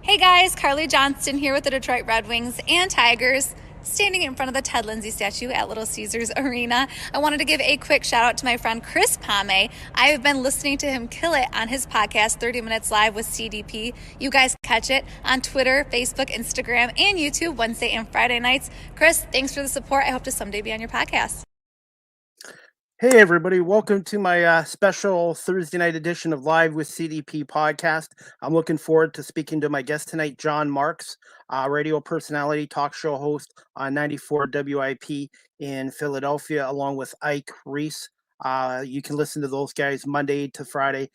Hey guys, Carly Johnston here with the Detroit Red Wings and Tigers, standing in front of the Ted Lindsay statue at Little Caesars Arena. I wanted to give a quick shout out to my friend Chris Pame. I have been listening to him kill it on his podcast, 30 Minutes Live with CDP. You guys catch it on Twitter, Facebook, Instagram, and YouTube Wednesday and Friday nights. Chris, thanks for the support. I hope to someday be on your podcast. Hey, everybody. Welcome to my special Thursday night edition of Live with CDP podcast. I'm looking forward to speaking to my guest tonight, Jon Marks, radio personality, talk show host on 94 WIP in Philadelphia, along with Ike Reese. You can listen to those guys Monday to Friday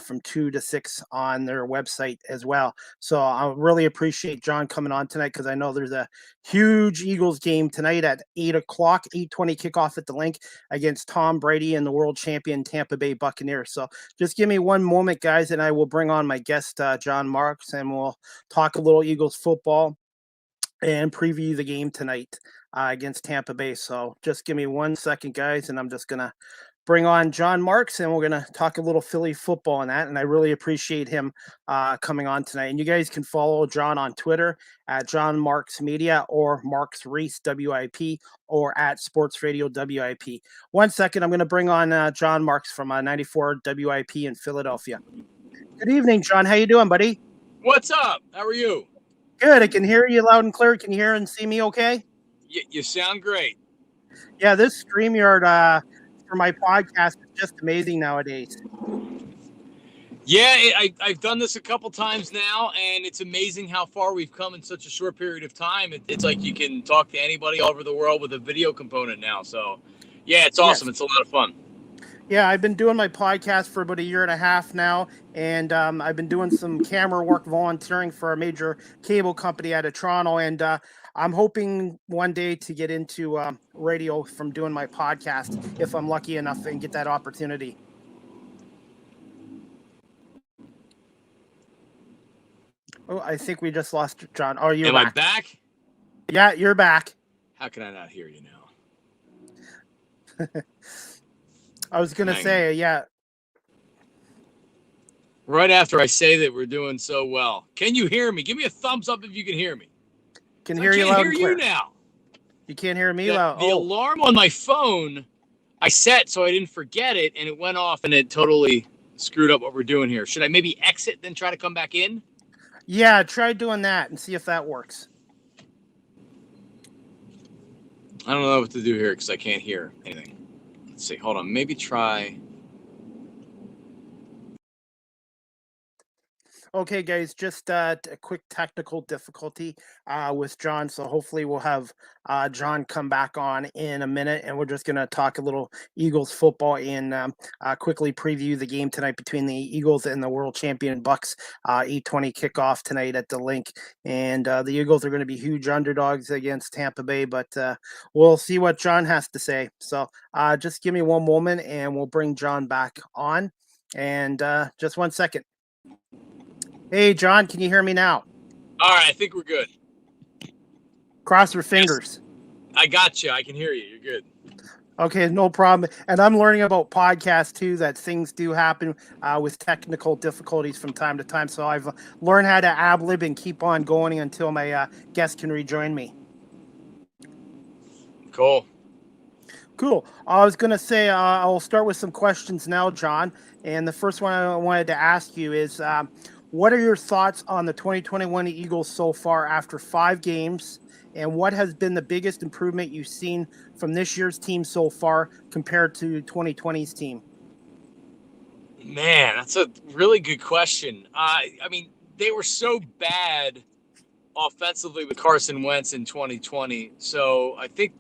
from 2 to 6 on their website as well. So I really appreciate Jon coming on tonight because I know there's a huge Eagles game tonight at 8 o'clock, 8:20 kickoff at the Link against Tom Brady and the world champion Tampa Bay Buccaneers. So just give me one moment, guys, and I will bring on my guest, Jon Marks, and we'll talk a little Eagles football and preview the game tonight against Tampa Bay. So just give me 1 second, guys, and I'm just going to bring on Jon Marks, and we're going to talk a little Philly football on that. And I really appreciate him coming on tonight. And you guys can follow Jon on Twitter at Jon Marks Media or Marks Reese WIP or at Sports Radio WIP. 1 second, I'm going to bring on Jon Marks from 94 WIP in Philadelphia. Good evening, Jon. How you doing, buddy? What's up? How are you? Good. I can hear you loud and clear. Can you hear and see me okay? You sound great. Yeah, this StreamYard for my podcast is just amazing nowadays. Yeah, I've done this a couple times now, and it's amazing how far we've come in such a short period of time. It's like you can talk to anybody all over the world with a video component now. So, yeah, it's awesome. Yes. It's a lot of fun. Yeah, I've been doing my podcast for about a year and a half now, and I've been doing some camera work volunteering for a major cable company out of Toronto, and I'm hoping one day to get into radio from doing my podcast if I'm lucky enough and get that opportunity. Oh, I think we just lost Jon. Oh, you're back. Am I back? Yeah, you're back. How can I not hear you now? I was going to say, yeah. Right after I say that we're doing so well. Can you hear me? Give me a thumbs up if you can hear me. Can hear you loud and clear. I can't hear you now. You can't hear me loud? The alarm on my phone, I set so I didn't forget it, and it went off, and it totally screwed up what we're doing here. Should I maybe exit, then try to come back in? Yeah, try doing that and see if that works. I don't know what to do here because I can't hear anything. Let's see. Hold on. Maybe try. Okay, guys, just a quick technical difficulty with Jon. So hopefully we'll have Jon come back on in a minute, and we're just going to talk a little Eagles football and quickly preview the game tonight between the Eagles and the world champion Bucs. 8:20 kickoff tonight at the Link. And the Eagles are going to be huge underdogs against Tampa Bay, but we'll see what Jon has to say. So just give me one moment, and we'll bring Jon back on. And just 1 second. Hey, Jon, can you hear me now? All right, I think we're good. Cross your fingers. Yes, I got you. I can hear you. You're good. Okay, no problem. And I'm learning about podcasts, too, that things do happen with technical difficulties from time to time. So I've learned how to ad-lib and keep on going until my guest can rejoin me. Cool. I was going to say I'll start with some questions now, Jon. And the first one I wanted to ask you is, what are your thoughts on the 2021 Eagles so far after 5 games? And what has been the biggest improvement you've seen from this year's team so far compared to 2020's team? Man, that's a really good question. I mean, they were so bad offensively with Carson Wentz in 2020. So I think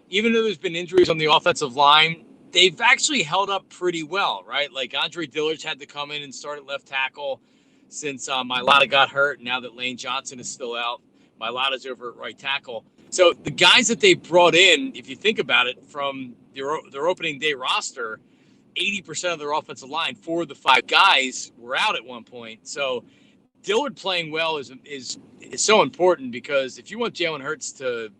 even though there's been injuries on the offensive line, they've actually held up pretty well, right? Like Andre Dillard's had to come in and start at left tackle since Mailata got hurt. Now that Lane Johnson is still out, Mailata's over at right tackle. So the guys that they brought in, if you think about it, from their opening day roster, 80% of their offensive line, 4 of the 5 guys were out at one point. So Dillard playing well is so important because if you want Jalen Hurts to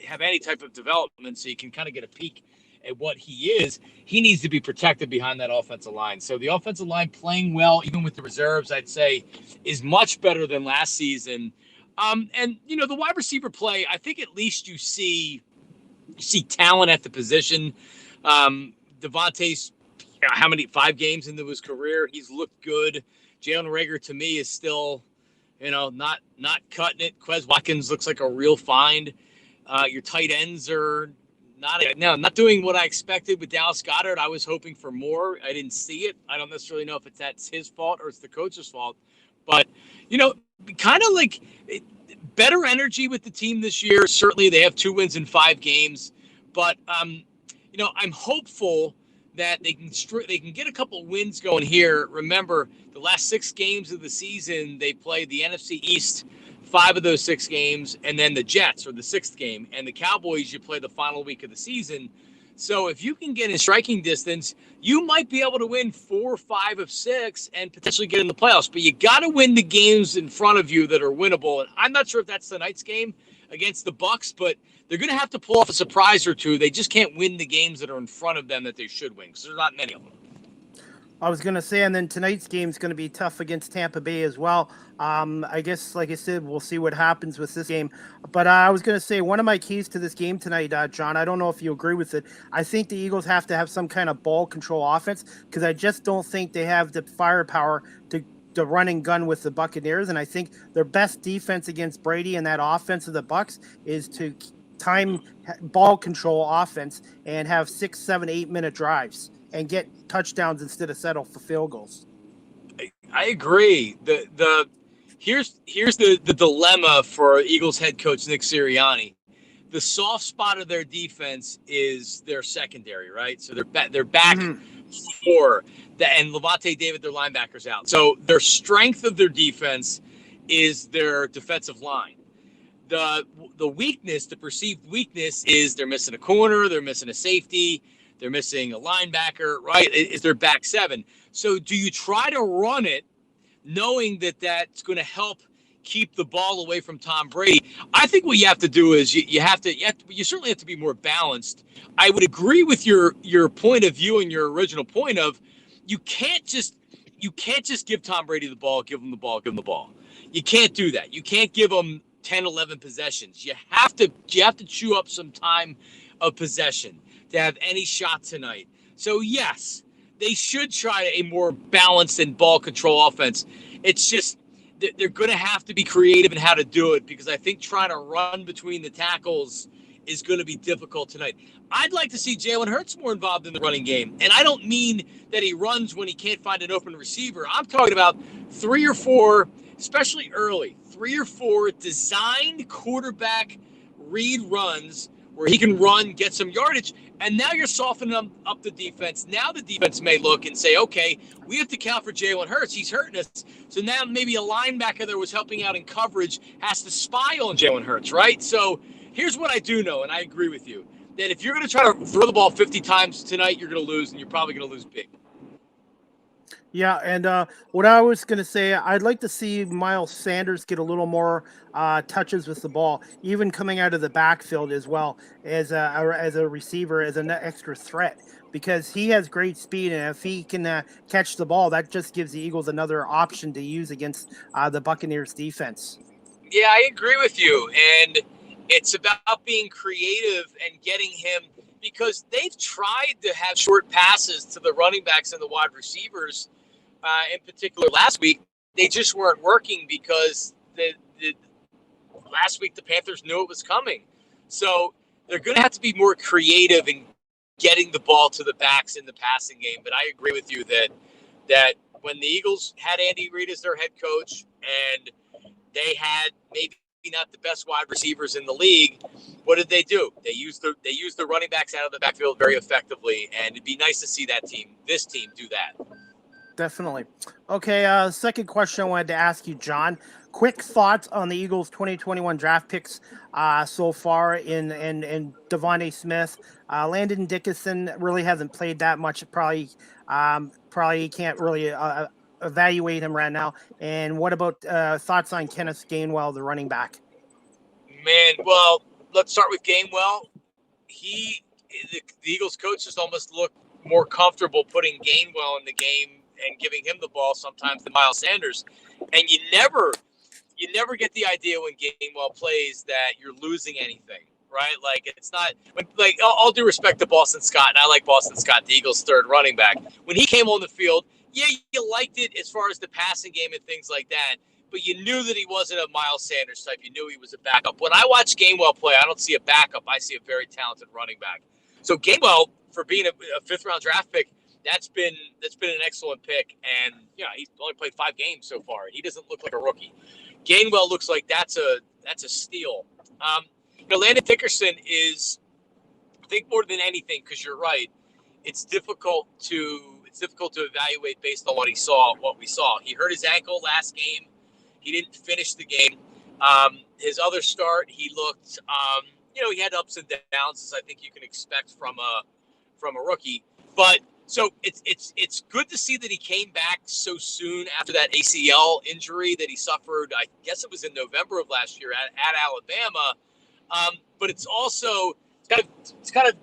have any type of development so you can kind of get a peek at what he is, he needs to be protected behind that offensive line. So the offensive line playing well, even with the reserves, I'd say, is much better than last season. And the wide receiver play, I think at least you see talent at the position. Devonta's, how many 5 games into his career, he's looked good. Jalen Reagor to me is still, not cutting it. Quez Watkins looks like a real find. Your tight ends are not doing what I expected with Dallas Goedert. I was hoping for more. I didn't see it. I don't necessarily know if that's his fault or it's the coach's fault. But, kind of like better energy with the team this year. Certainly they have 2 wins in 5 games. But, I'm hopeful that they can get a couple wins going here. Remember, the last 6 games of the season, they played the NFC East, 5 of those 6 games, and then the Jets are the 6th game. And the Cowboys, you play the final week of the season. So if you can get in striking distance, you might be able to win 4 or 5 of 6 and potentially get in the playoffs. But you got to win the games in front of you that are winnable. And I'm not sure if that's tonight's game against the Bucs, but they're going to have to pull off a surprise or two. They just can't win the games that are in front of them that they should win because there's not many of them. I was going to say, and then tonight's game is going to be tough against Tampa Bay as well. I guess, like I said, we'll see what happens with this game. But I was going to say, one of my keys to this game tonight, John, I don't know if you agree with it. I think the Eagles have to have some kind of ball control offense because I just don't think they have the firepower to run and gun with the Buccaneers. And I think their best defense against Brady and that offense of the Bucs is to time ball control offense and have 6, 7, 8-minute drives and get touchdowns instead of settle for field goals. I agree. Here's the dilemma for Eagles head coach Nick Sirianni. The soft spot of their defense is their secondary, right? So they're back 4, and Devonta David, their linebackers out. So their strength of their defense is their defensive line. The weakness, the perceived weakness, is they're missing a corner, they're missing a safety, they're missing a linebacker, right? It's their back 7. So do you try to run it knowing that that's going to help keep the ball away from Tom Brady? I think what you have to do is you certainly have to be more balanced. I would agree with your point of view and your original point of you can't just give Tom Brady the ball, give him the ball. You can't do that. You can't give him 10, 11 possessions. You have to chew up some time of possession to have any shot tonight. So yes, they should try a more balanced and ball control offense. It's just they're going to have to be creative in how to do it because I think trying to run between the tackles is going to be difficult tonight. I'd like to see Jalen Hurts more involved in the running game. And I don't mean that he runs when he can't find an open receiver. I'm talking about 3 or 4, especially early, 3 or 4 designed quarterback read runs where he can run, get some yardage, and now you're softening up the defense. Now the defense may look and say, okay, we have to count for Jalen Hurts. He's hurting us. So now maybe a linebacker that was helping out in coverage has to spy on Jalen Hurts, right? So here's what I do know, and I agree with you, that if you're going to try to throw the ball 50 times tonight, you're going to lose, and you're probably going to lose big. Yeah, and what I was going to say, I'd like to see Miles Sanders get a little more touches with the ball, even coming out of the backfield as well as a receiver, as an extra threat, because he has great speed, and if he can catch the ball, that just gives the Eagles another option to use against the Buccaneers defense. Yeah, I agree with you, and it's about being creative and getting him, because they've tried to have short passes to the running backs and the wide receivers. In particular, last week, they just weren't working because last week the Panthers knew it was coming. So they're going to have to be more creative in getting the ball to the backs in the passing game. But I agree with you that when the Eagles had Andy Reid as their head coach and they had maybe not the best wide receivers in the league, what did they do? They used the running backs out of the backfield very effectively, and it'd be nice to see this team do that. Definitely. Okay, second question I wanted to ask you, John. Quick thoughts on the Eagles' 2021 draft picks so far in Devonta Smith. Landon Dickerson really hasn't played that much. Probably can't really evaluate him right now. And what about thoughts on Kenneth Gairwell, the running back? Man, well, let's start with Gairwell. He the Eagles coaches almost look more comfortable putting Gainwell in the game and giving him the ball sometimes than Miles Sanders. And you never get the idea when Gainwell plays that you're losing anything, right? Like, it's not like, all due respect to Boston Scott, and I like Boston Scott, the Eagles' third running back. When he came on the field, yeah, you liked it as far as the passing game and things like that, but you knew that he wasn't a Miles Sanders type. You knew he was a backup. When I watch Gainwell play, I don't see a backup. I see a very talented running back. So Gainwell, for being a fifth-round draft pick, that's been an excellent pick. And he's only played 5 games so far. He doesn't look like a rookie. Gainwell looks like that's a steal. Landon Dickerson is, I think, more than anything, because you're right, it's difficult to evaluate based on what we saw. He hurt his ankle last game. He didn't finish the game. His other start, he looked, he had ups and downs, as I think you can expect from a rookie. But so it's good to see that he came back so soon after that ACL injury that he suffered. I guess it was in November of last year at Alabama. But it's also it's kind of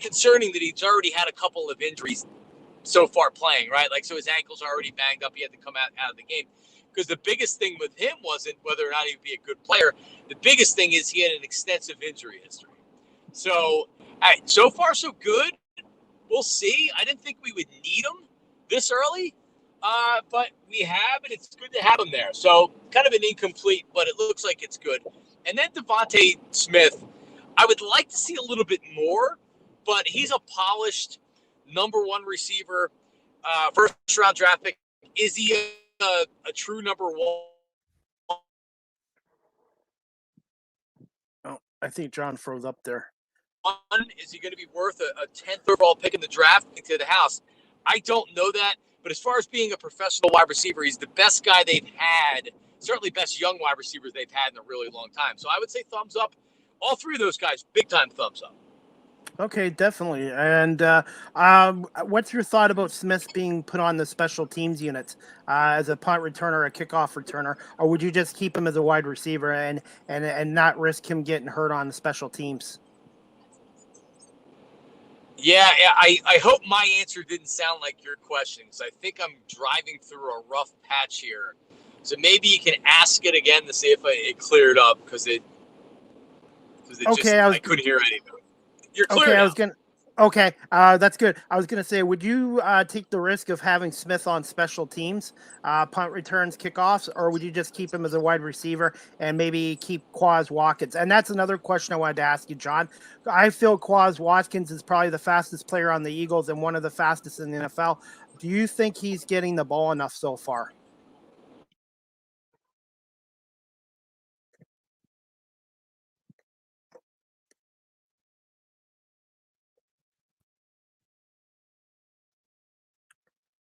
concerning that he's already had a couple of injuries so far playing, right? Like, so his ankle's already banged up. He had to come out of the game. Because the biggest thing with him wasn't whether or not he would be a good player. The biggest thing is he had an extensive injury history. So, so far so good. We'll see. I didn't think we would need him this early, but we have, and it's good to have him there. So kind of an incomplete, but it looks like it's good. And then Devonta Smith, I would like to see a little bit more, but he's a polished number 1 receiver, first-round draft pick. Is he a true number 1? Oh, I think John froze up there. Is he going to be worth a 10th overall pick in the draft to the house? I don't know that. But as far as being a professional wide receiver, he's the best guy they've had, certainly best young wide receivers they've had in a really long time. So I would say thumbs up. All 3 of those guys, big time thumbs up. Okay, definitely. And what's your thought about Smith being put on the special teams unit as a punt returner, a kickoff returner, or would you just keep him as a wide receiver and not risk him getting hurt on the special teams? Yeah, I hope my answer didn't sound like your question, because I think I'm driving through a rough patch here. So maybe you can ask it again to see if it cleared up, because I couldn't hear anything. You're clear now. Okay, that's good. I was going to say, would you take the risk of having Smith on special teams, punt returns, kickoffs, or would you just keep him as a wide receiver and maybe keep Quaz Watkins? And that's another question I wanted to ask you, John. I feel Quaz Watkins is probably the fastest player on the Eagles and one of the fastest in the NFL. Do you think he's getting the ball enough so far?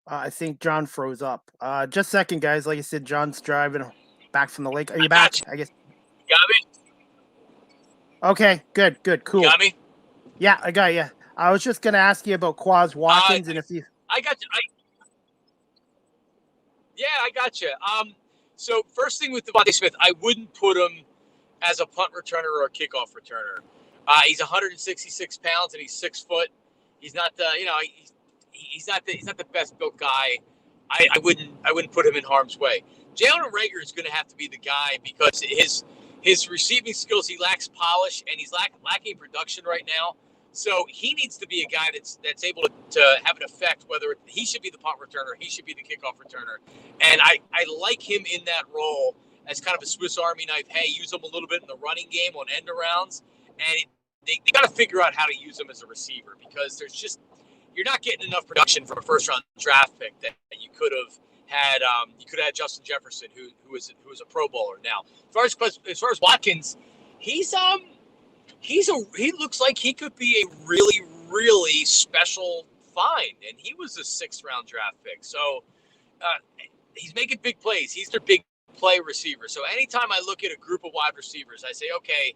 I think John froze up. Just a second, guys. Like I said, John's driving back from the lake. Are you back? I guess. You got me? Okay, good, cool. You got me? Yeah, I got you. I was just going to ask you about Quaz Watkins and if you... I got you. I got you. So first thing with Devonta Smith, I wouldn't put him as a punt returner or a kickoff returner. He's 166 pounds and he's 6 foot. He's not the, he's not the best built guy. I wouldn't put him in harm's way. Jalen Reagor is going to have to be the guy because his receiving skills, he lacks polish and he's lacking production right now. So he needs to be a guy that's able to have an effect, whether he should be the punt returner, he should be the kickoff returner. And I like him in that role as kind of a Swiss Army knife. Hey, use him a little bit in the running game on end arounds. And they got to figure out how to use him as a receiver because you're not getting enough production from a first-round draft pick that you could have had. You could have had Justin Jefferson, who is a Pro Bowler now. As far as Watkins, he looks like he could be a really, really special find, and he was a 6th-round draft pick. So he's making big plays. He's their big play receiver. So anytime I look at a group of wide receivers, I say, okay,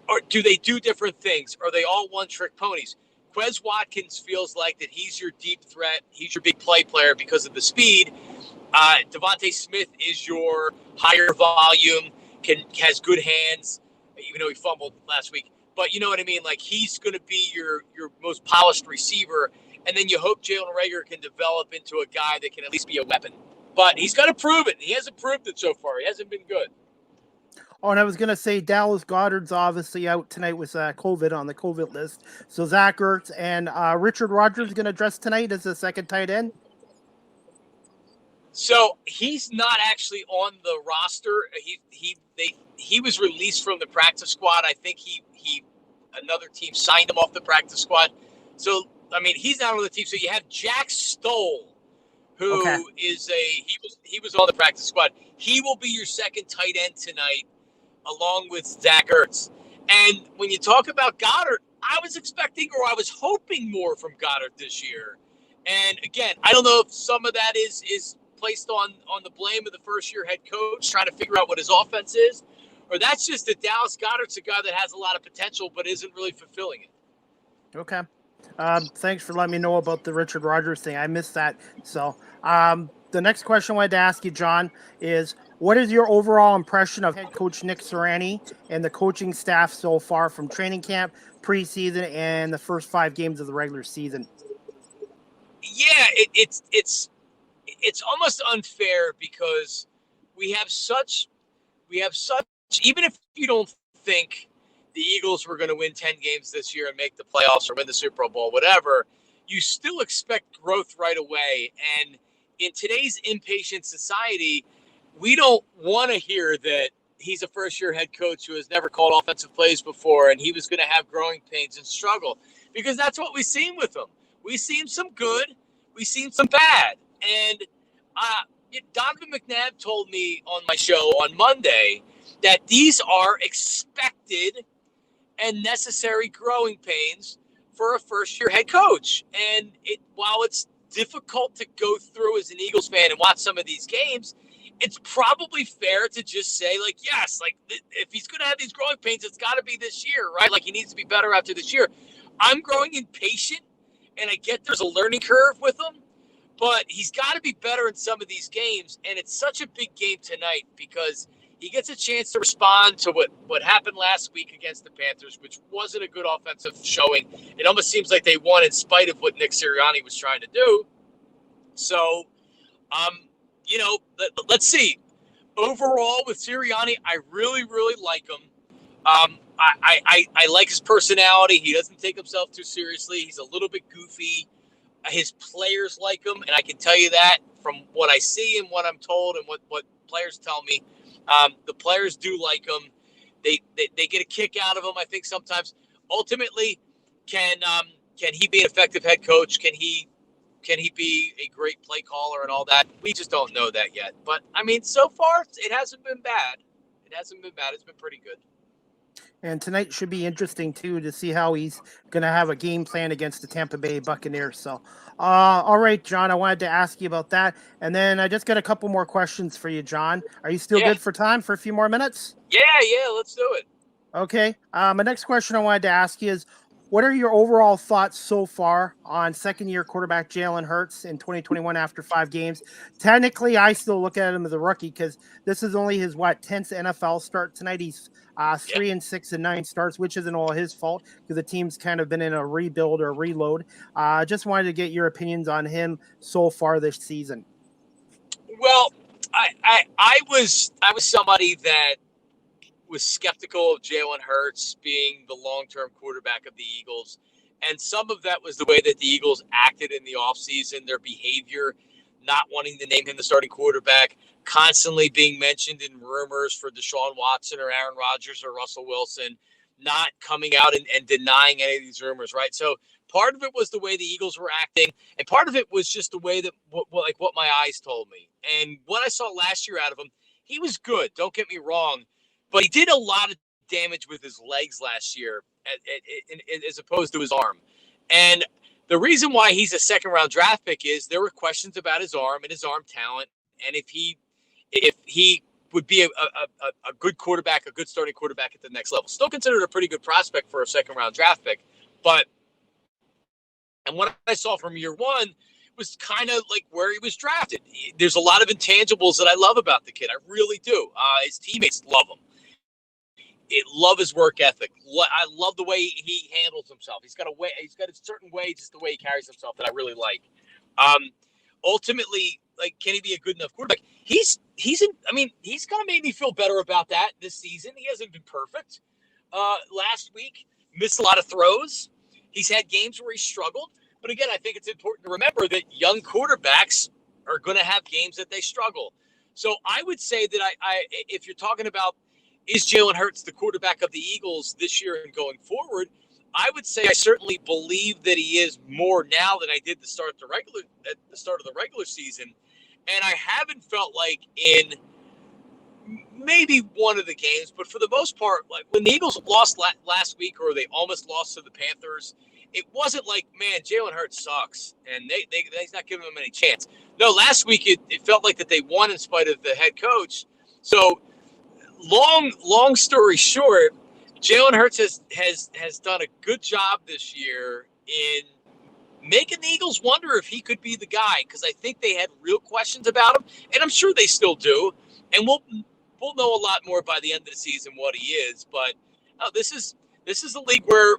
or do they do different things? Are they all one-trick ponies? Quez Watkins feels like that he's your deep threat. He's your big play player because of the speed. Devonta Smith is your higher volume, has good hands, even though he fumbled last week. but you know what I mean? Like, he's going to be your most polished receiver, and then you hope Jalen Reagor can develop into a guy that can at least be a weapon. But he's got to prove it. He hasn't proved it so far. He hasn't been good. Oh, and I was going to say Dallas Goedert's obviously out tonight with COVID on the COVID list. So Zach Ertz and Richard Rodgers going to dress tonight as the second tight end. So he's not actually on the roster. He was released from the practice squad. I think another team signed him off the practice squad. So I mean, he's not on the team. So you have Jack Stoll, who is he was on the practice squad. He will be your second tight end tonight, along with Zach Ertz. And when you talk about Goddard, I was expecting, or I was hoping, more from Goddard this year. And again, I don't know if some of that is placed on the blame of the first-year head coach trying to figure out what his offense is, or that's just that Dallas Goedert's a guy that has a lot of potential but isn't really fulfilling it. Okay. Thanks for letting me know about the Richard Rodgers thing. I missed that. So the next question I wanted to ask you, John, is what is your overall impression of head coach Nick Simranni and the coaching staff so far from training camp, preseason, and the first 5 games of the regular season? Yeah, it's almost unfair because we have such, even if you don't think the Eagles were going to win 10 games this year and make the playoffs or win the Super Bowl, whatever, you still expect growth right away. And in today's impatient society, we don't want to hear that he's a first-year head coach who has never called offensive plays before and he was going to have growing pains and struggle, because that's what we've seen with him. We've seen some good, we've seen some bad. And Donovan McNabb told me on my show on Monday that these are expected and necessary growing pains for a first-year head coach. And while it's difficult to go through as an Eagles fan and watch some of these games, it's probably fair to just say, like, yes, like, if he's going to have these growing pains, it's got to be this year, right? Like, he needs to be better after this year. I'm growing impatient, and I get there's a learning curve with him, but he's got to be better in some of these games. And it's such a big game tonight because he gets a chance to respond to what happened last week against the Panthers, which wasn't a good offensive showing. It almost seems like they won in spite of what Nick Sirianni was trying to do. So, let's see. Overall, with Sirianni, I really, really like him. I like his personality. He doesn't take himself too seriously. He's a little bit goofy. His players like him, and I can tell you that from what I see and what I'm told and what players tell me. The players do like him. They get a kick out of him, I think, sometimes. Ultimately, can he be an effective head coach? Can he be a great play caller and all that? We just don't know that yet. But, I mean, so far, it hasn't been bad. It's been pretty good. And tonight should be interesting, too, to see how he's going to have a game plan against the Tampa Bay Buccaneers. So, all right, John, I wanted to ask you about that. And then I just got a couple more questions for you, John. Are you still good for time for a few more minutes? Yeah, let's do it. Okay. My next question I wanted to ask you is, what are your overall thoughts so far on second-year quarterback Jalen Hurts in 2021 after 5 games? Technically, I still look at him as a rookie because this is only his, 10th NFL start tonight. He's 3-6 and 9 starts, which isn't all his fault because the team's kind of been in a rebuild or reload. Just wanted to get your opinions on him so far this season. Well, I was somebody that was skeptical of Jalen Hurts being the long-term quarterback of the Eagles. And some of that was the way that the Eagles acted in the offseason, their behavior, not wanting to name him the starting quarterback, constantly being mentioned in rumors for Deshaun Watson or Aaron Rodgers or Russell Wilson, not coming out and denying any of these rumors, right? So part of it was the way the Eagles were acting, and part of it was just the way that what my eyes told me. And what I saw last year out of him, he was good, don't get me wrong, but he did a lot of damage with his legs last year as opposed to his arm. And the reason why he's a second-round draft pick is there were questions about his arm and his arm talent, and if he would be a good quarterback, a good starting quarterback at the next level. Still considered a pretty good prospect for a second-round draft pick. And what I saw from year one was kind of like where he was drafted. There's a lot of intangibles that I love about the kid. I really do. His teammates love him. love his work ethic. I love the way he handles himself. He's got a certain way, just the way he carries himself that I really like. Ultimately, like, can he be a good enough quarterback? He's kind of made me feel better about that this season. He hasn't been perfect. Last week, missed a lot of throws. He's had games where he struggled. But again, I think it's important to remember that young quarterbacks are going to have games that they struggle. So I would say that if you're talking about, is Jalen Hurts the quarterback of the Eagles this year and going forward, I would say I certainly believe that he is more now than I did at the start of the regular season. And I haven't felt like in maybe one of the games, but for the most part, like when the Eagles lost last week, or they almost lost to the Panthers, it wasn't like, man, Jalen Hurts sucks and he's not giving them any chance. No, last week it felt like that they won in spite of the head coach. So long story short, Jalen Hurts has done a good job this year in making the Eagles wonder if he could be the guy, because I think they had real questions about him, and I'm sure they still do. And we'll know a lot more by the end of the season what he is. But this is a league where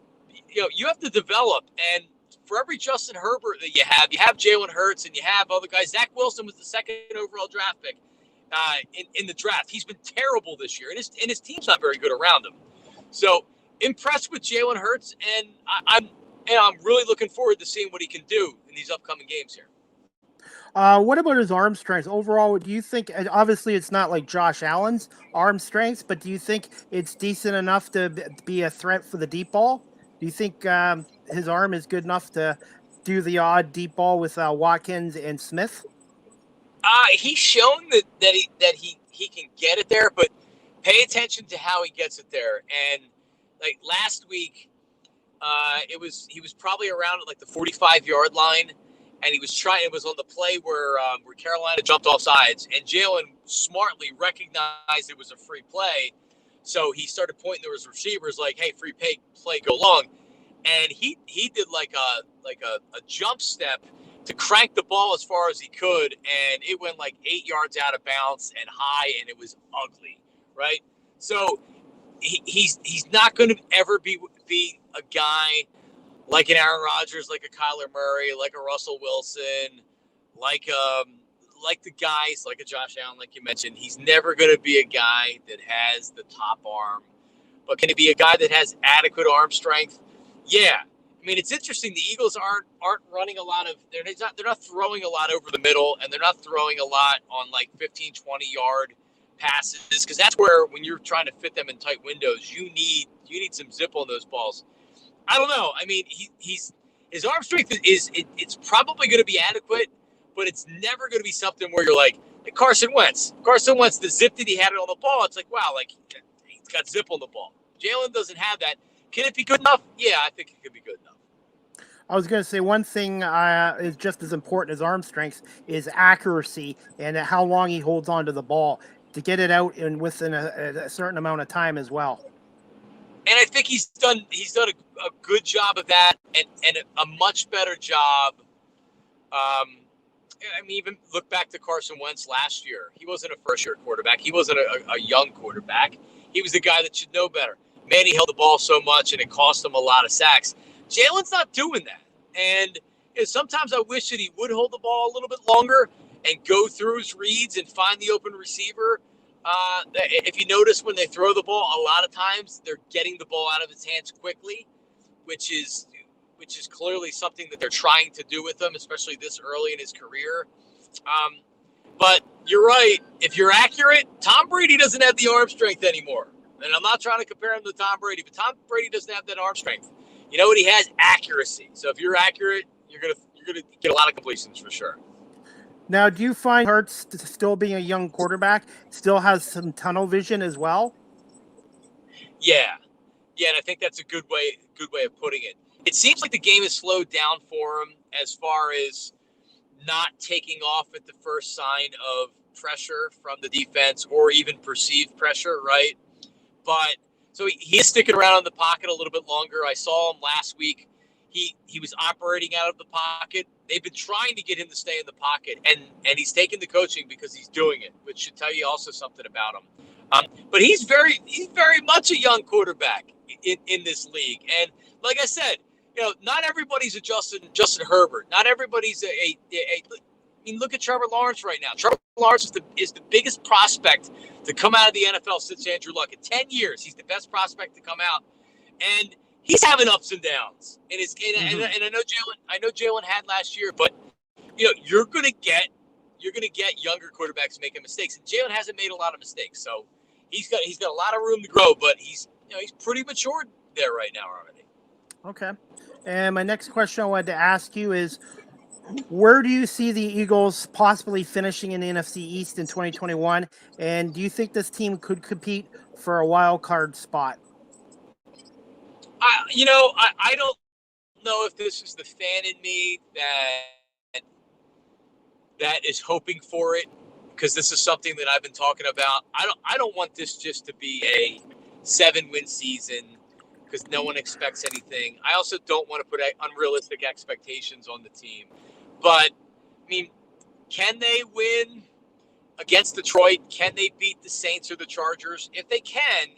you have to develop, and for every Justin Herbert that you have Jalen Hurts, and you have other guys. Zach Wilson was the second overall draft pick in the draft. He's been terrible this year, and his team's not very good around him. So impressed with Jalen Hurts, and I'm really looking forward to seeing what he can do in these upcoming games here. What about his arm strength overall? Do you think, obviously it's not like Josh Allen's arm strength, but do you think it's decent enough to be a threat for the deep ball? Do you think his arm is good enough to do the odd deep ball with Watkins and Smith? He's shown that he can get it there, but pay attention to how he gets it there. And like last week, he was probably around at like the 45-yard line, and he was trying. It was on the play where Carolina jumped off sides, and Jalen smartly recognized it was a free play, so he started pointing to his receivers like, "Hey, free play, go long," and he did like a jump step to crank the ball as far as he could, and it went like 8 yards out of bounds and high, and it was ugly, right? So he's not going to ever be a guy like an Aaron Rodgers, like a Kyler Murray, like a Russell Wilson, like the guys, like a Josh Allen, like you mentioned. He's never going to be a guy that has the top arm. But can he be a guy that has adequate arm strength? Yeah. I mean, it's interesting. The Eagles aren't running a lot of – they're not throwing a lot over the middle, and they're not throwing a lot on like 15, 20-yard passes, because that's where, when you're trying to fit them in tight windows, you need some zip on those balls. I don't know. I mean, his arm strength it's probably going to be adequate, but it's never going to be something where you're like Carson Wentz. Carson Wentz, the zip that he had on the ball, it's like, wow, like he's got zip on the ball. Jalen doesn't have that. Can it be good enough? Yeah, I think it could be good enough. I was going to say one thing is just as important as arm strength is accuracy and how long he holds on to the ball to get it out within a certain amount of time as well. And I think he's done a good job of that, and a much better job. I mean, even look back to Carson Wentz last year. He wasn't a first-year quarterback. He wasn't a young quarterback. He was the guy that should know better. Man, he held the ball so much, and it cost him a lot of sacks. Jalen's not doing that. And sometimes I wish that he would hold the ball a little bit longer and go through his reads and find the open receiver. If you notice, when they throw the ball, a lot of times they're getting the ball out of his hands quickly, which is clearly something that they're trying to do with him, especially this early in his career. But you're right. If you're accurate, Tom Brady doesn't have the arm strength anymore. And I'm not trying to compare him to Tom Brady, but Tom Brady doesn't have that arm strength. You know what he has? Accuracy. So if you're accurate, you're gonna get a lot of completions for sure. Now, do you find Hurts, still being a young quarterback, still has some tunnel vision as well? Yeah, and I think that's a good way of putting it. It seems like the game has slowed down for him as far as not taking off at the first sign of pressure from the defense or even perceived pressure, right? But so he is sticking around in the pocket a little bit longer. I saw him last week. He was operating out of the pocket. They've been trying to get him to stay in the pocket, and he's taking the coaching because he's doing it, which should tell you also something about him. But he's very much a young quarterback in this league. And like I said, not everybody's a Justin Herbert. Not everybody's I mean, look at Trevor Lawrence right now. Trevor Lawrence is the biggest prospect to come out of the NFL since Andrew Luck. In 10 years, he's the best prospect to come out. And he's having ups and downs. And I know Jalen had last year, but you're gonna get younger quarterbacks making mistakes. And Jalen hasn't made a lot of mistakes. So he's got a lot of room to grow, but he's pretty matured there right now already. Okay. And my next question I wanted to ask you is, where do you see the Eagles possibly finishing in the NFC East in 2021? And do you think this team could compete for a wild card spot? I don't know if this is the fan in me that is hoping for it, because this is something that I've been talking about. I don't want this just to be a 7-win season because no one expects anything. I also don't want to put unrealistic expectations on the team. But, I mean, can they win against Detroit? Can they beat the Saints or the Chargers? If they can,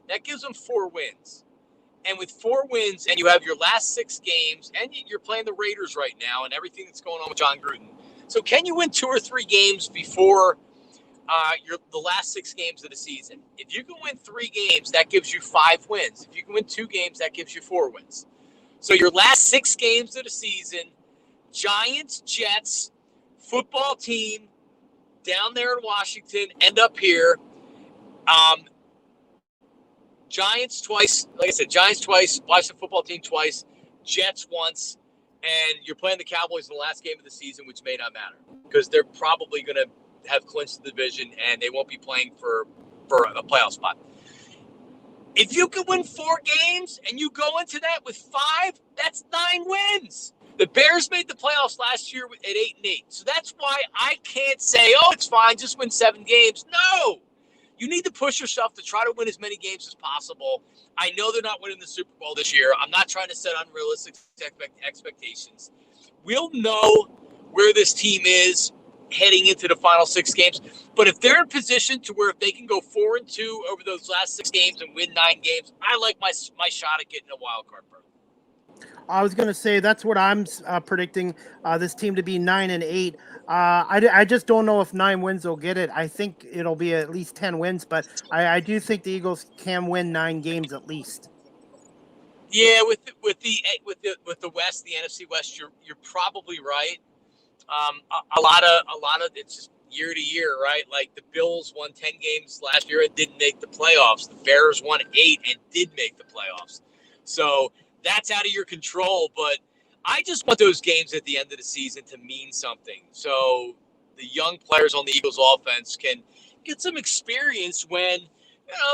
that gives them 4 wins. And with 4 wins, and you have your last 6 games, and you're playing the Raiders right now and everything that's going on with John Gruden. So can you win 2 or 3 games before the last 6 games of the season? If you can win 3 games, that gives you 5 wins. If you can win 2 games, that gives you 4 wins. So your last 6 games of the season, Giants, Jets, football team down there in Washington, end up here. Giants twice, like I said, Giants twice, Washington football team twice, Jets once, and you're playing the Cowboys in the last game of the season, which may not matter because they're probably going to have clinched the division and they won't be playing for a playoff spot. If you can win 4 games and you go into that with 5, that's 9 wins. The Bears made the playoffs last year at 8-8. So that's why I can't say, it's fine, just win 7 games. No. You need to push yourself to try to win as many games as possible. I know they're not winning the Super Bowl this year. I'm not trying to set unrealistic expectations. We'll know where this team is heading into the final 6 games. But if they're in position to where if they can go 4-2 over those last 6 games and win 9 games, I like my shot at getting a wild card berth. I was going to say that's what I'm predicting this team to be 9-8. I just don't know if 9 wins will get it. I think it'll be at least 10 wins, but I do think the Eagles can win 9 games at least. Yeah, with the West, the NFC West, you're probably right. A lot of it's just year to year, right? Like the Bills won 10 games last year and didn't make the playoffs. The Bears won 8 and did make the playoffs. So that's out of your control, but I just want those games at the end of the season to mean something. So the young players on the Eagles offense can get some experience when,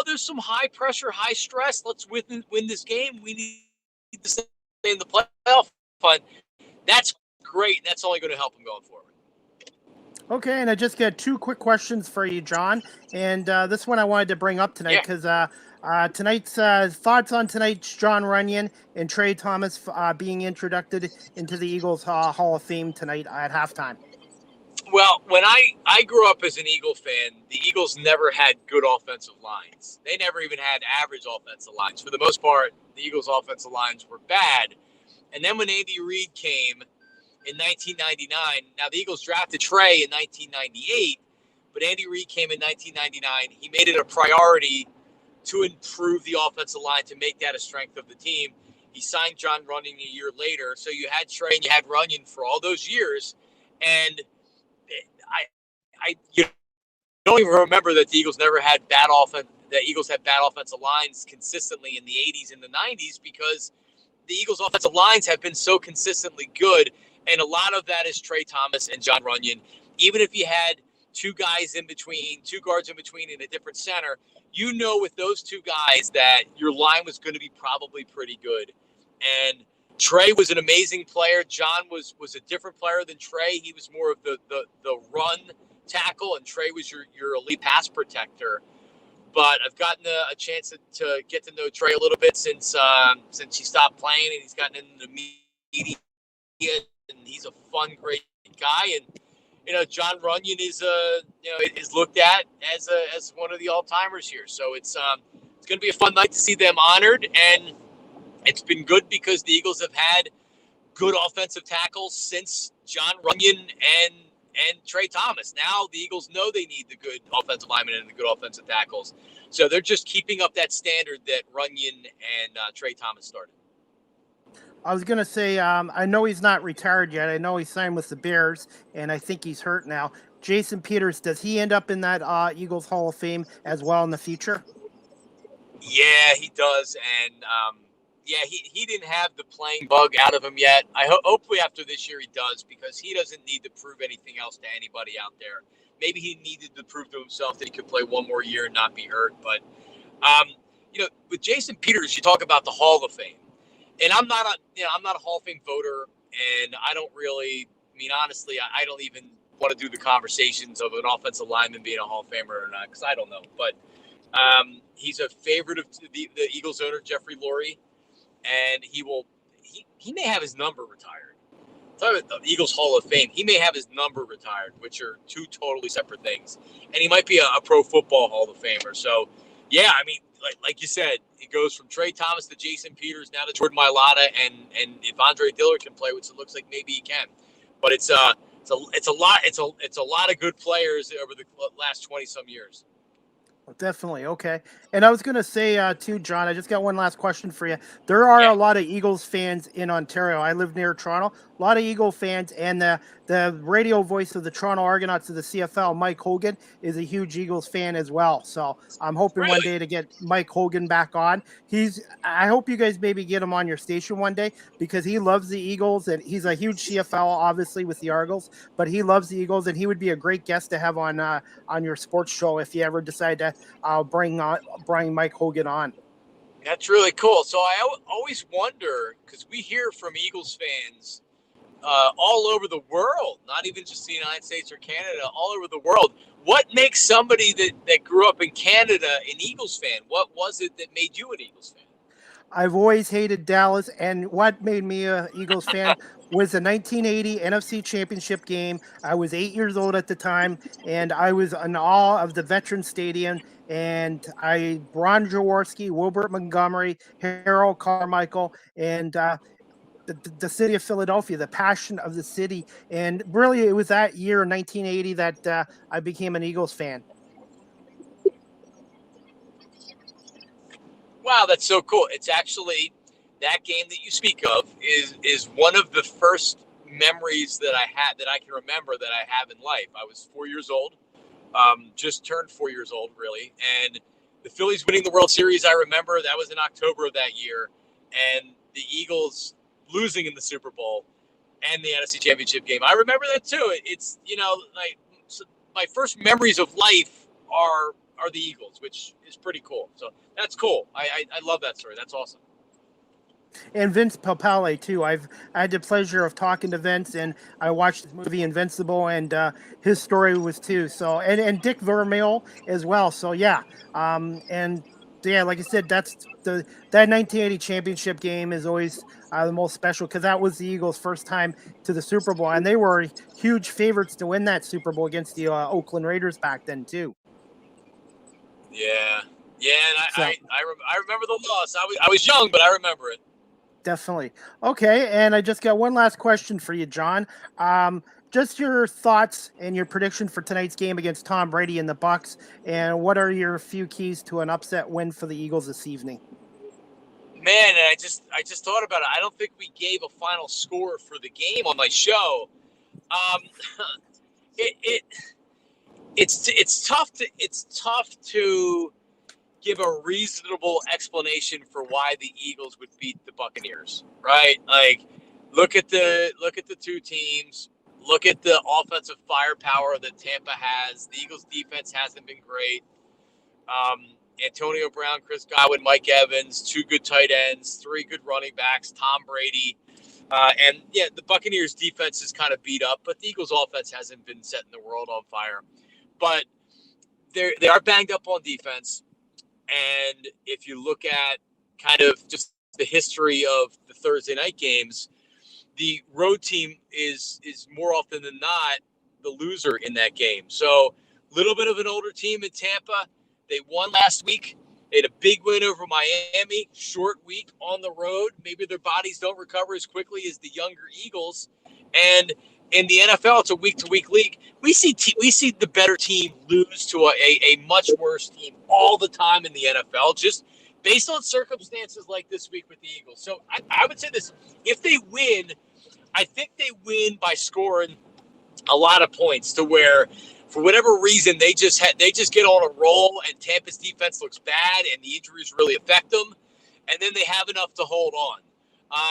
there's some high pressure, high stress. Let's win this game. We need to stay in the playoff fund. That's great. That's only going to help them going forward. Okay, and I just got 2 quick questions for you, John. And this one I wanted to bring up tonight because tonight's thoughts on tonight's Jon Runyan and Trey Thomas being introducted into the Eagles Hall of Fame tonight at halftime. Well, when I grew up as an Eagle fan, the Eagles never had good offensive lines. They never even had average offensive lines. For the most part, the Eagles' offensive lines were bad. And then when Andy Reid came in 1999, now the Eagles drafted Trey in 1998, but Andy Reid came in 1999. He made it a priority to improve the offensive line, to make that a strength of the team. He signed Jon Runyan a year later. So you had Trey and you had Runyan for all those years. And I don't even remember that the Eagles never had bad offense. The Eagles had bad offensive lines consistently in the 80s and the 90s because the Eagles' offensive lines have been so consistently good. And a lot of that is Trey Thomas and Jon Runyan. Even if you had 2 guys in between, 2 guards in between in a different center, with those 2 guys that your line was going to be probably pretty good. And Trey was an amazing player. Jon was a different player than Trey. He was more of the run tackle, and Trey was your elite pass protector. But I've gotten a chance to get to know Trey a little bit since he stopped playing, and he's gotten into the media, and he's a fun, great guy. And Jon Runyan is looked at as one of the all-timers here. So it's going to be a fun night to see them honored, and it's been good because the Eagles have had good offensive tackles since Jon Runyan and Trey Thomas. Now the Eagles know they need the good offensive linemen and the good offensive tackles. So they're just keeping up that standard that Runyan and Trey Thomas started. I was going to say, I know he's not retired yet. I know he signed with the Bears, and I think he's hurt now. Jason Peters, does he end up in that Eagles Hall of Fame as well in the future? Yeah, he does. And, he didn't have the playing bug out of him yet. Hopefully after this year he does, because he doesn't need to prove anything else to anybody out there. Maybe he needed to prove to himself that he could play one more year and not be hurt. But, with Jason Peters, you talk about the Hall of Fame. And I'm not a Hall of Fame voter, and I don't really, honestly, I don't even want to do the conversations of an offensive lineman being a Hall of Famer or not, because I don't know. But he's a favorite of the Eagles owner, Jeffrey Lurie, and he may have his number retired. Talking about the Eagles Hall of Fame, he may have his number retired, which are two totally separate things. And he might be a Pro Football Hall of Famer. So, yeah, like you said, it goes from Trey Thomas to Jason Peters, now to Jordan Mailata, and if Andre Dillard can play, which it looks like maybe he can. But it's a lot of good players over the last 20-some years. Definitely. Okay. And I was going to say, too, John, I just got one last question for you. There are a lot of Eagles fans in Ontario. I live near Toronto. A lot of Eagle fans, and the radio voice of the Toronto Argonauts of the CFL, Mike Hogan, is a huge Eagles fan as well. So I'm hoping one day to get Mike Hogan back on. I hope you guys maybe get him on your station one day, because he loves the Eagles, and he's a huge CFL, obviously, with the Argos, but he loves the Eagles, and he would be a great guest to have on your sports show if you ever decide to bring Mike Hogan on. That's really cool. So I always wonder, because we hear from Eagles fans all over the world, not even just the United States or Canada, all over the world. What makes somebody that grew up in Canada an Eagles fan? What was it that made you an Eagles fan? I've always hated Dallas, and what made me an Eagles fan was the 1980 NFC Championship game. I was 8 years old at the time, and I was in awe of the Veterans Stadium, and Ron Jaworski, Wilbert Montgomery, Harold Carmichael, and the city of Philadelphia, the passion of the city. And really, it was that year, 1980, that I became an Eagles fan. Wow, that's so cool. It's actually, that game that you speak of is one of the first memories that I can remember that I have in life. I was 4 years old, just turned 4 years old, really. And the Phillies winning the World Series, I remember that was in October of that year. And the Eagles losing in the Super Bowl and the NFC Championship game. I remember that too. It's, my first memories of life are the Eagles, which is pretty cool. So that's cool. I love that story. That's awesome. And Vince Papale too. I had the pleasure of talking to Vince, and I watched the movie Invincible, and his story was too. So and Dick Vermeil as well. So yeah, like I said, that 1980 championship game is always the most special, because that was the Eagles' first time to the Super Bowl, and they were huge favorites to win that Super Bowl against the Oakland Raiders back then too. Yeah, and I remember the loss. I was young, but I remember it. Definitely. Okay, and I just got one last question for you, John. Just your thoughts and your prediction for tonight's game against Tom Brady and the Bucs, and what are your few keys to an upset win for the Eagles this evening? Man, and I just thought about it. I don't think we gave a final score for the game on my show. It's tough to give a reasonable explanation for why the Eagles would beat the Buccaneers, right? Like, look at the two teams. Look at the offensive firepower that Tampa has. The Eagles' defense hasn't been great. Antonio Brown, Chris Godwin, Mike Evans, two good tight ends, three good running backs, Tom Brady. The Buccaneers' defense is kind of beat up, but the Eagles' offense hasn't been setting the world on fire. But they are banged up on defense. And if you look at kind of just the history of the Thursday night games, the road team is more often than not the loser in that game. So a little bit of an older team in Tampa. They won last week. They had a big win over Miami, short week on the road. Maybe their bodies don't recover as quickly as the younger Eagles. And in the NFL, it's a week-to-week league. We see the better team lose to a much worse team all the time in the NFL, just based on circumstances like this week with the Eagles. So I would say this: if they win, I think they win by scoring a lot of points to where, for whatever reason, they just get on a roll and Tampa's defense looks bad and the injuries really affect them, and then they have enough to hold on.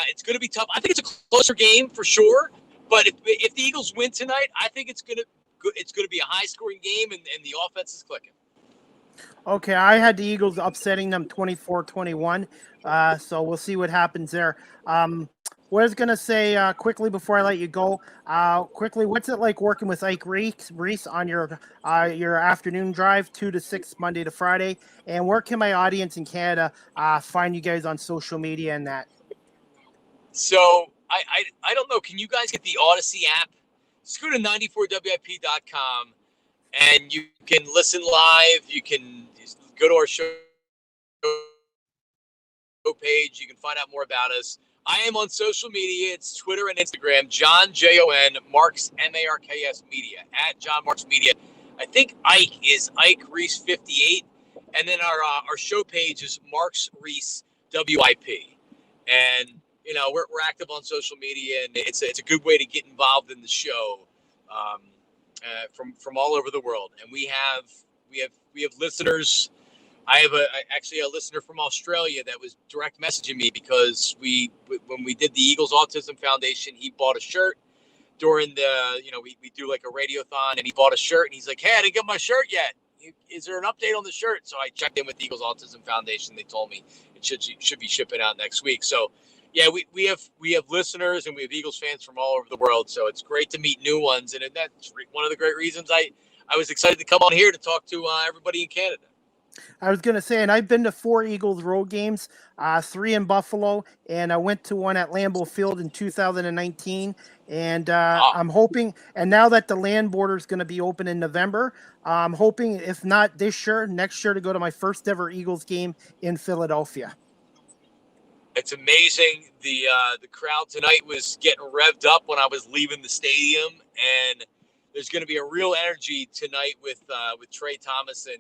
It's going to be tough. I think it's a closer game for sure, but if the Eagles win tonight, I think it's going to be a high-scoring game and the offense is clicking. Okay, I had the Eagles upsetting them 24-21, so we'll see what happens there. What I was going to say quickly before I let you go, what's it like working with Ike Reese on your afternoon drive, 2 to 6, Monday to Friday? And where can my audience in Canada find you guys on social media and that? So I don't know. Can you guys get the Odyssey app? Just go to 94wip.com and you can listen live. You can go to our show page. You can find out more about us. I am on social media. It's Twitter and Instagram. Jon, Jon, Marks, Marks Media, at Jon Marks Media. I think Ike is Ike Reese 58. And then our show page is Marks Reese WIP. And, you know, we're active on social media, and it's a good way to get involved in the show from all over the world. And we have listeners. I have actually a listener from Australia that was direct messaging me because when we did the Eagles Autism Foundation, he bought a shirt during we do like a radiothon, and he bought a shirt, and he's like, "Hey, I didn't get my shirt yet. Is there an update on the shirt?" So I checked in with the Eagles Autism Foundation. They told me it should be shipping out next week. So yeah, we have listeners, and we have Eagles fans from all over the world. So it's great to meet new ones, and that's one of the great reasons I was excited to come on here to talk to everybody in Canada. I was going to say, and I've been to 4 Eagles road games, 3 in Buffalo, and I went to one at Lambeau Field in 2019. And I'm hoping, and now that the land border is going to be open in November, I'm hoping, if not this year, next year, to go to my first ever Eagles game in Philadelphia. It's amazing. The crowd tonight was getting revved up when I was leaving the stadium, and there's going to be a real energy tonight with Trey Thomas and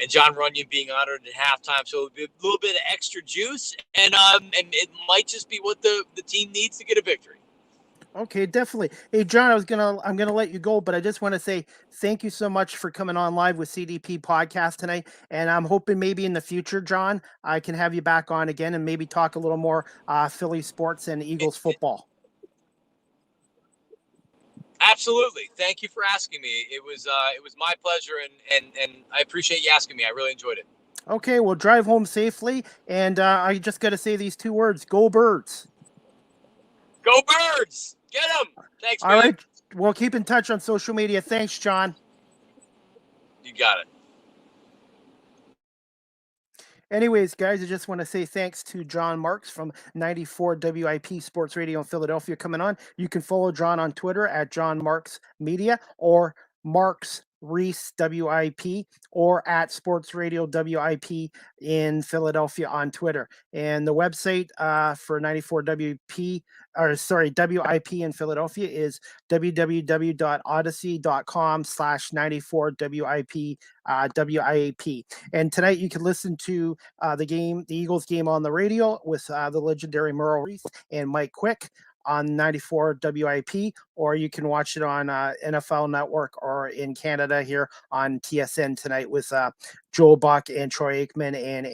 Jon Runyan being honored at halftime. So a little bit of extra juice, and it might just be what the team needs to get a victory. Okay, definitely. Hey, Jon, I'm gonna let you go, but I just want to say thank you so much for coming on live with CDP podcast tonight. And I'm hoping maybe in the future, Jon, I can have you back on again and maybe talk a little more Philly sports and Eagles football. Absolutely. Thank you for asking me. It was my pleasure, and I appreciate you asking me. I really enjoyed it. Okay, well, drive home safely, and I just got to say these 2 words: Go Birds! Go Birds! Get them! Thanks, man. All right, well, keep in touch on social media. Thanks, Jon. You got it. Anyways, guys, I just want to say thanks to Jon Marks from 94 WIP Sports Radio in Philadelphia coming on. You can follow Jon on Twitter at Jon Marks Media or Marks Reese WIP or at Sports Radio WIP in Philadelphia on Twitter. And the website for 94 WIP in Philadelphia is www.odyssey.com/94 WIP. And tonight you can listen to the Eagles game on the radio with the legendary Merle Reese and Mike Quick on 94 WIP, or you can watch it on NFL Network or in Canada here on TSN tonight with Joe Buck and Troy Aikman and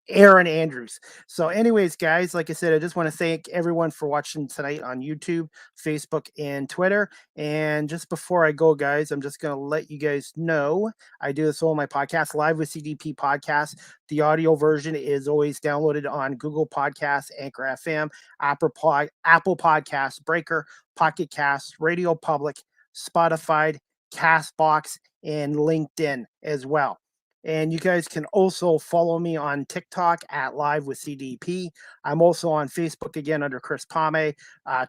Aaron Andrews. So anyways, guys, like I said, I just want to thank everyone for watching tonight on YouTube, Facebook, and Twitter. And just before I go, guys, I'm just going to let you guys know I do this on my podcast, Live with CDP podcast. The audio version is always downloaded on Google Podcasts, Anchor FM, Apple Podcasts, Breaker, Pocket Casts, Radio Public, Spotify, Castbox, and LinkedIn as well. And you guys can also follow me on TikTok at Live with CDP. I'm also on Facebook again under Chris Pame,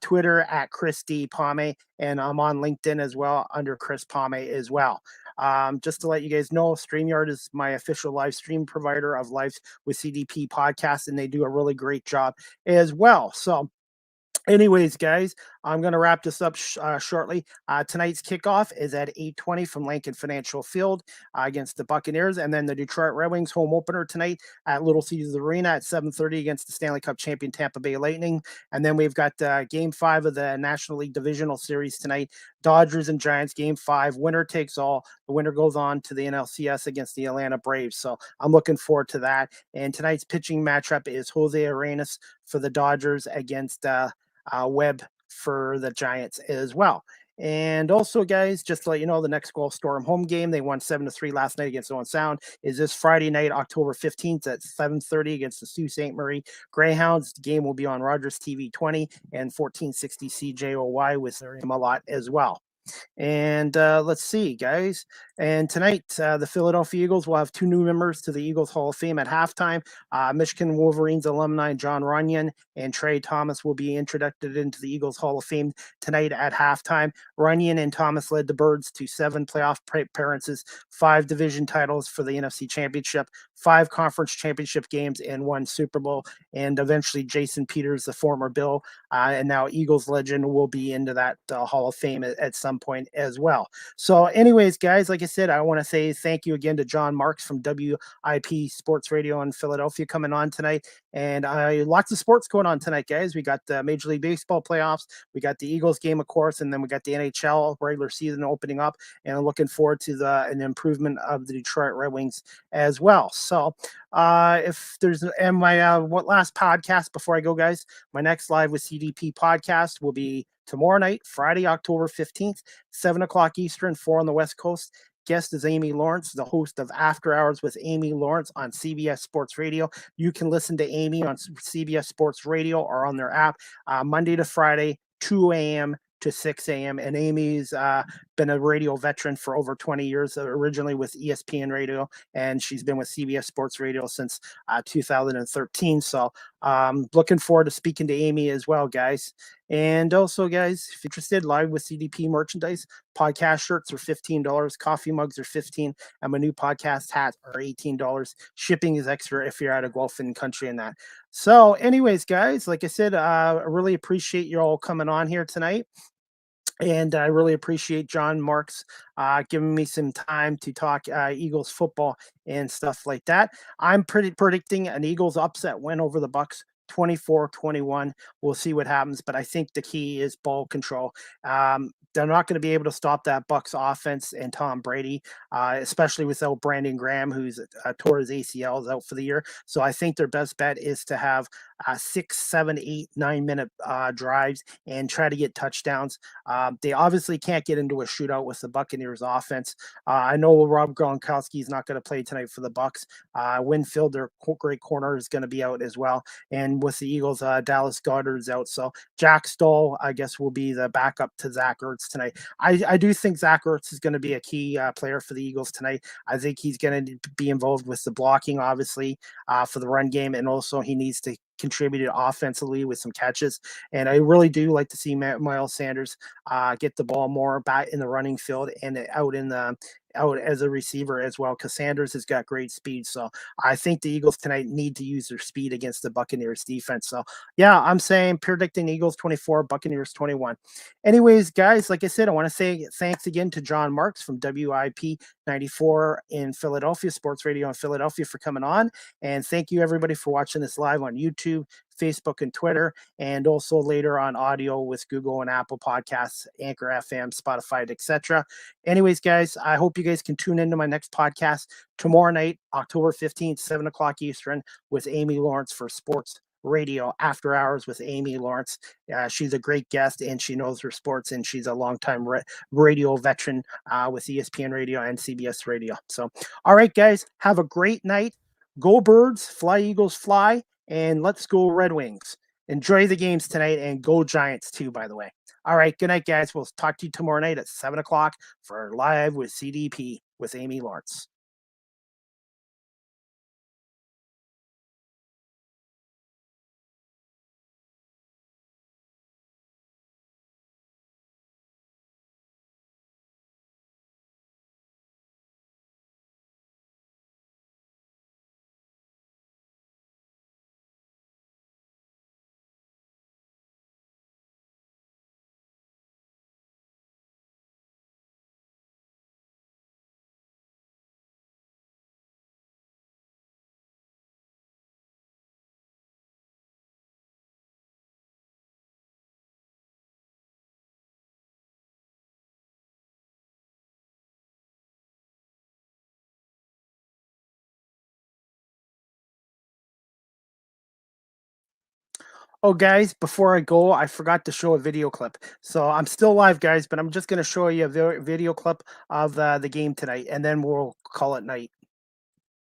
Twitter at Chris D. Pame, and I'm on LinkedIn as well under Chris Pame as well. Just to let you guys know, StreamYard is my official live stream provider of Live with CDP podcast, and they do a really great job as well. So, anyways, guys, I'm going to wrap this up shortly. Tonight's kickoff is at 8:20 from Lincoln Financial Field against the Buccaneers, and then the Detroit Red Wings home opener tonight at Little Caesars Arena at 7:30 against the Stanley Cup champion Tampa Bay Lightning. And then we've got Game 5 of the National League Divisional Series tonight. Dodgers and Giants, Game 5. Winner takes all. The winner goes on to the NLCS against the Atlanta Braves. So I'm looking forward to that. And tonight's pitching matchup is Jose Arenas for the Dodgers against Webb for the Giants as well. And also, guys, just to let you know, the next Gulf Storm home game, they won 7-3 last night against Owen Sound, is this Friday night, October 15th at 7:30 against the Sault Ste. Marie Greyhounds. The game will be on Rogers TV 20 and 1460 CJOY with him a lot as well. And let's see, guys. And tonight, the Philadelphia Eagles will have 2 new members to the Eagles Hall of Fame at halftime. Michigan Wolverines alumni Jon Runyan and Trey Thomas will be introducted into the Eagles Hall of Fame tonight at halftime. Runyan and Thomas led the Birds to 7 playoff appearances, 5 division titles for the NFC Championship, 5 conference championship games, and 1 Super Bowl. And eventually, Jason Peters, the former Bill and now Eagles legend, will be into that Hall of Fame at some point as well. So, anyways, guys, like I said, I want to say thank you again to Jon Marks from WIP Sports Radio in Philadelphia coming on tonight. And lots of sports going on tonight, guys. We got the Major League Baseball playoffs. We got the Eagles game, of course, and then we got the NHL regular season opening up. And I'm looking forward to an improvement of the Detroit Red Wings as well. So, if there's my what last podcast before I go, guys, my next Live with CDP podcast will be tomorrow night, Friday, October 15th, 7 o'clock Eastern, 4 on the West Coast. Guest is Amy Lawrence, the host of After Hours with Amy Lawrence on CBS Sports Radio. You can listen to Amy on CBS Sports Radio or on their app Monday to Friday, 2 a.m. to 6 a.m. And Amy's been a radio veteran for over 20 years, originally with ESPN Radio, and she's been with CBS Sports Radio since 2013. So looking forward to speaking to Amy as well, guys. And also, guys, if you're interested, Live with CDP merchandise, podcast shirts are $15, coffee mugs are $15, and my new podcast hats are $18. Shipping is extra if you're out of Gulf country and that. So anyways, guys, like I said, I really appreciate you all coming on here tonight. And I really appreciate Jon Marks giving me some time to talk Eagles football and stuff like that. I'm predicting an Eagles upset win over the Bucs, 24-21. We'll see what happens, but I think the key is ball control. They're not going to be able to stop that Bucs offense and Tom Brady, especially without Brandon Graham, who's tore his ACLs out for the year. So I think their best bet is to have 6, 7, 8, 9-minute drives and try to get touchdowns. They obviously can't get into a shootout with the Buccaneers offense. I know Rob Gronkowski is not going to play tonight for the Bucs. Winfield, their great corner, is going to be out as well. And with the Eagles, Dallas Goedert's out. So Jack Stoll, I guess, will be the backup to Zach Ertz tonight. I do think Zach Ertz is going to be a key player for the Eagles tonight. I think he's going to be involved with the blocking, obviously, for the run game, and also he needs to contribute offensively with some catches. And I really do like to see Miles Sanders get the ball more back in the running field and out as a receiver as well, because Sanders has got great speed. So I think the Eagles tonight need to use their speed against the Buccaneers defense. So yeah, I'm saying predicting Eagles 24, Buccaneers 21. Anyways, guys, like I said, I want to say thanks again to Jon Marks from WIP 94 in Philadelphia, Sports Radio in Philadelphia, for coming on. And thank you, everybody, for watching this live on YouTube, Facebook, and Twitter, and also later on audio with Google and Apple Podcasts, Anchor FM, Spotify, etc. Anyways, guys, I hope you guys can tune into my next podcast tomorrow night, October 15th, 7 o'clock Eastern, with Amy Lawrence for Sports Radio After Hours with Amy Lawrence. She's a great guest, and she knows her sports, and she's a longtime radio veteran with ESPN Radio and CBS Radio. So, all right, guys, have a great night. Go Birds, fly Eagles, fly, and let's go Red Wings. Enjoy the games tonight, and go Giants too, by the way. All right, good night, guys. We'll talk to you tomorrow night at 7 o'clock for Live with CDP with Amy Lawrence. Oh, guys, before I go, I forgot to show a video clip. So I'm still live, guys, but I'm just going to show you a video clip of the game tonight, and then we'll call it night.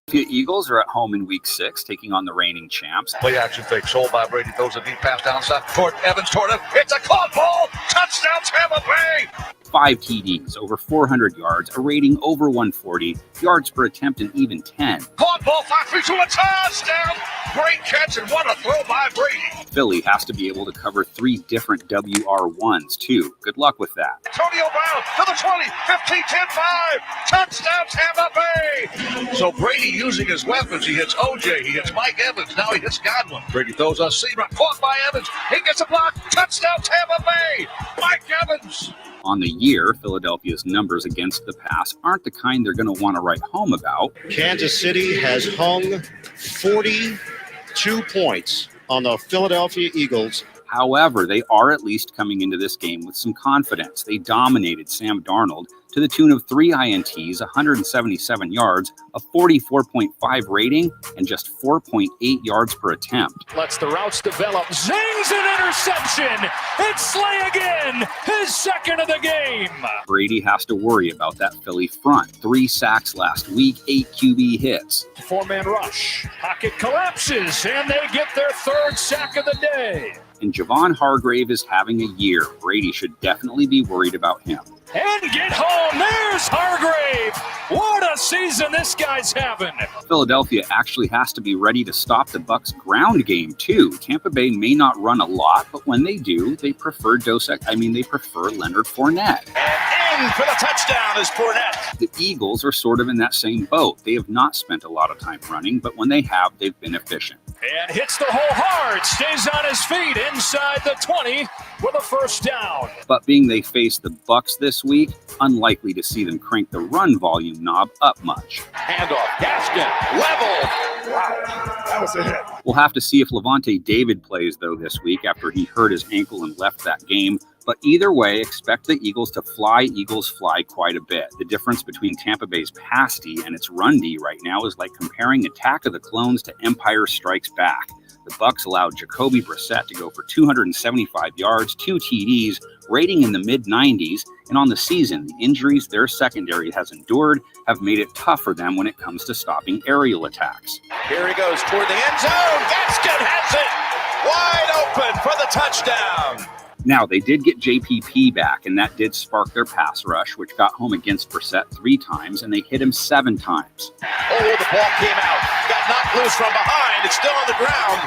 The Eagles are at home in Week 6, taking on the reigning champs. Play action fake, sold by Brady, throws a deep pass down south toward Evans, toward him. It's a caught ball! Touchdown, Tampa Bay! 5 TDs, over 400 yards, a rating over 140, yards per attempt an even 10. Caught ball, 5 feet to a touchdown! Great catch, and what a throw by Brady! Philly has to be able to cover 3 different WR1s, too. Good luck with that. Antonio Brown to the 20, 15, 10, 5. Touchdown, Tampa Bay! So Brady using his weapons. He hits OJ, he hits Mike Evans, now he hits Godwin. Brady throws a seam, caught by Evans. He gets a block. Touchdown, Tampa Bay! Mike Evans! On the year, Philadelphia's numbers against the pass aren't the kind they're going to want to write home about. Kansas City has hung 42 points on the Philadelphia Eagles. However, they are at least coming into this game with some confidence. They dominated Sam Darnold to the tune of 3 INTs, 177 yards, a 44.5 rating, and just 4.8 yards per attempt. Lets the routes develop. Zings an interception. It's Slay again. His second of the game. Brady has to worry about that Philly front. 3 sacks last week, 8 QB hits. 4-man rush. Pocket collapses, and they get their 3rd sack of the day. And Javon Hargrave is having a year. Brady should definitely be worried about him. And get home. There's Hargrave. What a season this guy's having. Philadelphia actually has to be ready to stop the Bucs' ground game, too. Tampa Bay may not run a lot, but when they do, they prefer Leonard Fournette. And in for the touchdown is Fournette. The Eagles are sort of in that same boat. They have not spent a lot of time running, but when they have, they've been efficient. And hits the hole hard. Stays on his feet inside the 20 with a 1st down. But being they face the Bucs this week, unlikely to see them crank the run volume knob up much. Handoff, Gaskin, level. Wow, that was a hit. We'll have to see if Levante David plays, though, this week after he hurt his ankle and left that game. But either way, expect the Eagles to fly quite a bit. The difference between Tampa Bay's pass D and its run D right now is like comparing Attack of the Clones to Empire Strikes Back. The Bucs allowed Jacoby Brissett to go for 275 yards, 2 TDs, rating in the mid-90s, and on the season, the injuries their secondary has endured have made it tough for them when it comes to stopping aerial attacks. Here he goes toward the end zone. Gaskin has it. Wide open for the touchdown. Now, they did get JPP back, and that did spark their pass rush, which got home against Brissett 3 times, and they hit him 7 times. Oh, the ball came out. Got knocked loose from behind. It's still on the ground.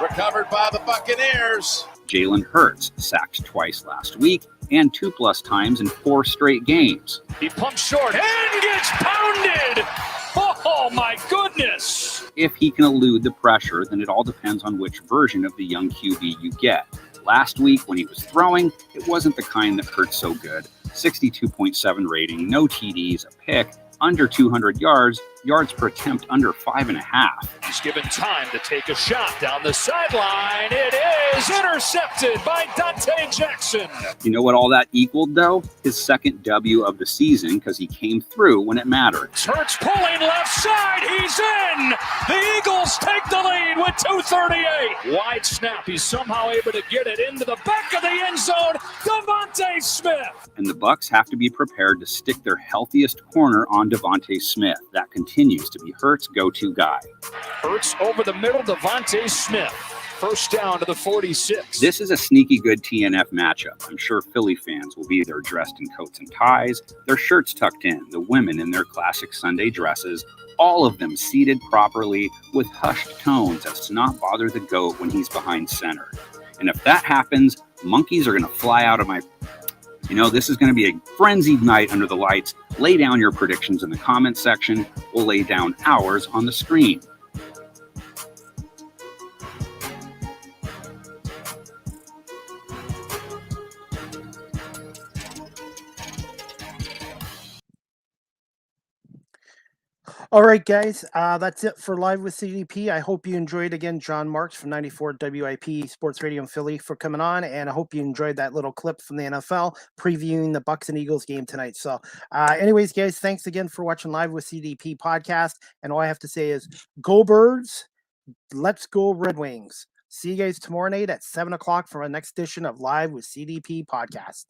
Recovered by the Buccaneers. Jalen Hurts sacked twice last week, and 2+ times in 4 straight games. He pumps short and gets pounded. Oh, my goodness. If he can elude the pressure, then it all depends on which version of the young QB you get. Last week, when he was throwing, it wasn't the kind that hurt so good. 62.7 rating, no TDs, a pick, under 200 yards, yards per attempt under 5.5. He's given time to take a shot down the sideline. It is intercepted by Dante Jackson. You know what all that equaled, though? His 2nd W of the season, because he came through when it mattered. Hurts pulling left side. He's in. The Eagles take the lead with 2:38. Wide snap. He's somehow able to get it into the back of the end zone. Devonta Smith. And the Bucs have to be prepared to stick their healthiest corner on Devonta Smith. That continues to be Hurts' go-to guy. Hurts over the middle. Devonta Smith. 1st down to the 46. This is a sneaky good TNF matchup. I'm sure Philly fans will be there dressed in coats and ties, their shirts tucked in, the women in their classic Sunday dresses, all of them seated properly with hushed tones as to not bother the GOAT when he's behind center. And if that happens, monkeys are going to fly out of my... You know, this is going to be a frenzied night under the lights. Lay down your predictions in the comments section. We'll lay down ours on the screen. All right, guys, that's it for Live with CDP. I hope you enjoyed, again, Jon Marks from 94 WIP Sports Radio in Philly for coming on, and I hope you enjoyed that little clip from the NFL previewing the Bucs and Eagles game tonight. So anyways, guys, thanks again for watching Live with CDP podcast, and all I have to say is go Birds, let's go Red Wings. See you guys tomorrow night at 7 o'clock for our next edition of Live with CDP podcast.